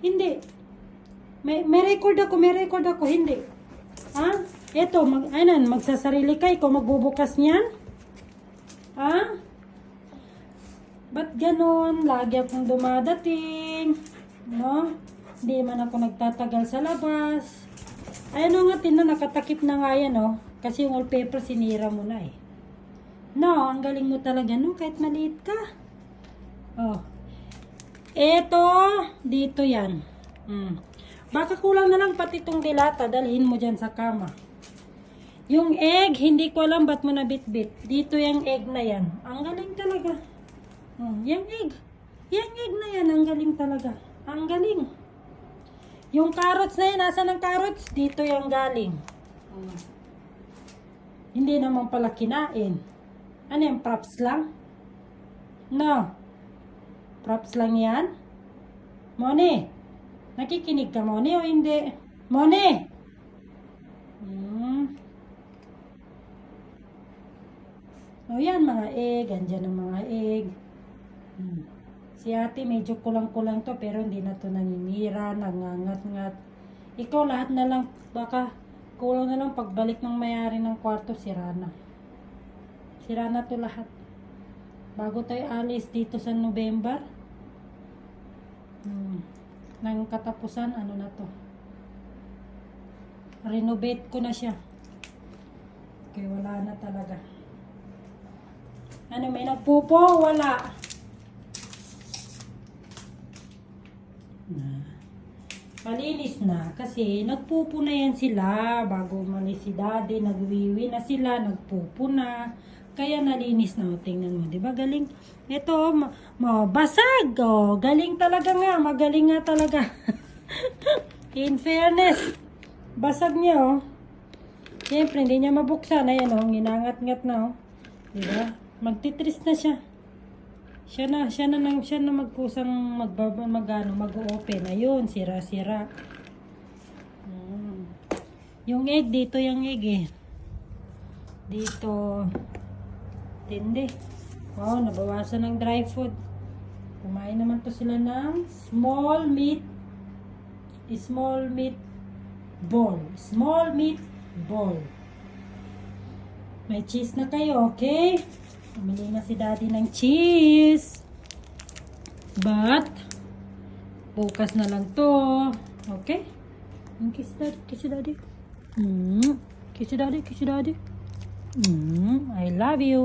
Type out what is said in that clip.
Hindi. May record ako. Hindi. Ha? Eto, magsasarili ka. Ikaw magbubukas niyan. Ha? Ba't ganon? Lagi akong dumadating. No? Hindi man ako nagtatagal sa labas. Ayan o nga, nakatakip na nga yan, oh. Kasi yung wallpaper, sinira mo na, eh. No, ang galing mo talaga, no? Kahit maliit ka. Oh. Eto, dito yan. Baka kulang na lang pati itong dilata, dalhin mo dyan sa kama. Yung egg, hindi ko alam ba't mo nabitbit. Dito yung egg na yan. Ang galing talaga. Yung egg. Yung egg na yan, ang galing talaga. Ang galing. Yung carrots na yan, nasa ng carrots? Dito yung galing. Hindi naman pala kinain. Ano yung props lang? No. Props lang yan? Moni, nakikinig ka, Moni, o hindi? Moni! O yan, mga egg. Andyan ang mga egg. Si ate, medyo kulang-kulang to, pero hindi na to naninira, nangangat-ngat. Ikaw, lahat na lang, baka kulang na lang pagbalik ng mayari ng kwarto, sira na. Sira na to lahat. Bago tayo alis dito sa November, ng katapusan, ano na to. Renovate ko na siya. Okay, wala na talaga. Ano, may nagpupo? Wala. Malinis na kasi nagpupo na yan sila bago umalis si daddy, nagwiwi na sila, nagpupo na, kaya nalinis na. Tingnan mo, di ba galing? Ito, basag. Galing talaga nga, magaling nga talaga. In fairness, basag niya. Siyempre hindi niya mabuksan. Ayan, ginangat-ngat na. Di ba? Magtitris na siya. Siya na magkusang mag-open. Ayun, sira-sira. Yung egg, dito yung egg, eh. Dito. Tindi. Nabawasan ng dry food. Kumain naman to sila ng small meat ball. Small meat ball. May cheese na kayo, okay? Bumili na si daddy ng cheese. But, bukas na lang to. Okay? Kiss daddy. Kiss daddy. Kiss daddy. I love you.